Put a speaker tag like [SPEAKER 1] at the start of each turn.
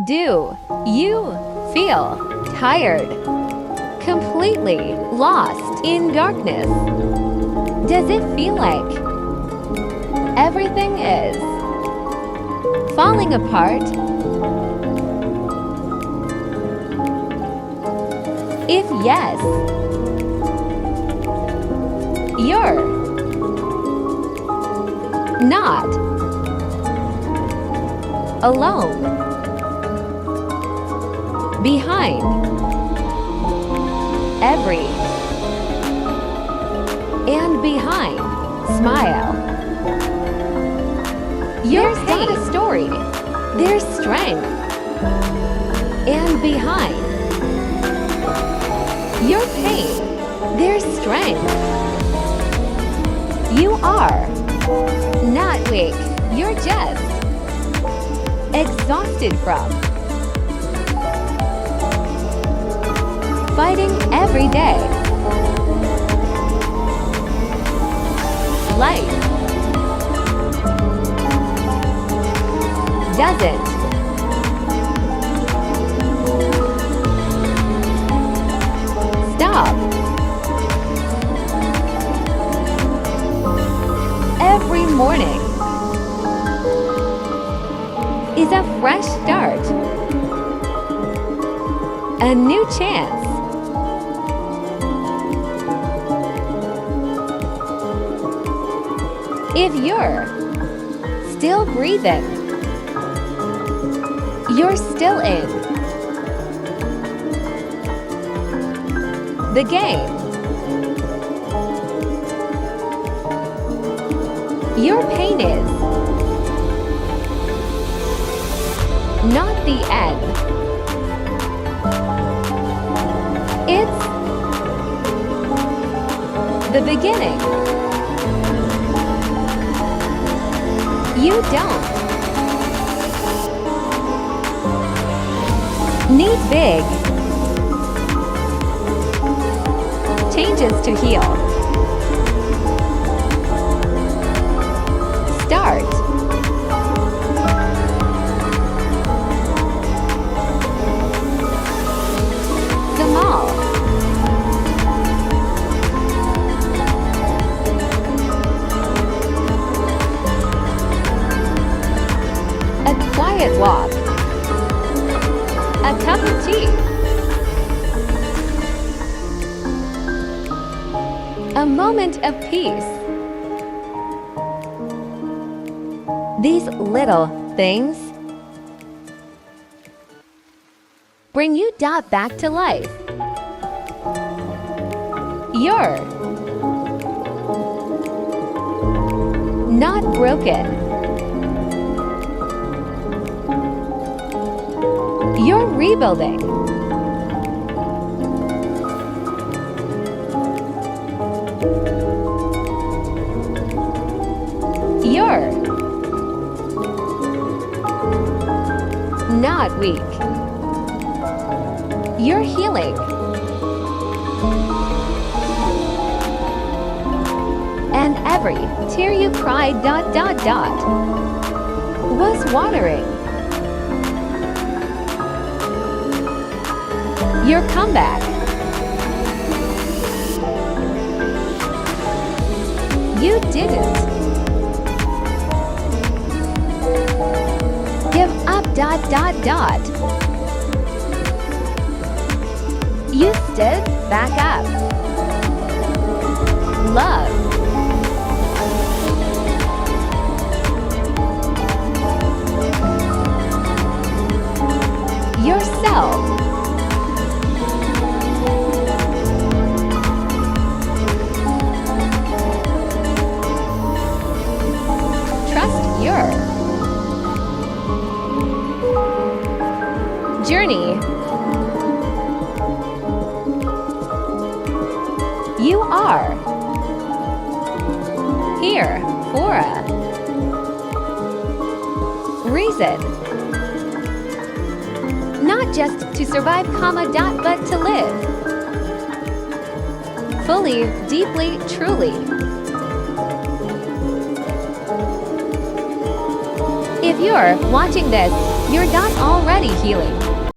[SPEAKER 1] Do you feel tired? Completely lost in darkness? Does it feel like everything is falling apart? If yes, you're not alone. Behind every and behind smile, there's not a story. There's strength. And behind your pain, there's strength. You are not weak. You're just exhausted from fighting every day. Life doesn't stop. Every morning is a fresh start, a new chance. If you're still breathing, you're still in the game. Your pain is not the end. It's the beginning. You don't need big changes to heal. Start small. A quiet walk. A cup of tea. A moment of peace. These little things bring you back to life. You're not broken. You're rebuilding. You're not weak. You're healing. And every tear you cried was watering your comeback. You didn't give up You stood back up. Love yourself. Trust your journey. You are here for a reason. Not just to survive, but to live fully, deeply, truly. If you're watching this, You're not already healing.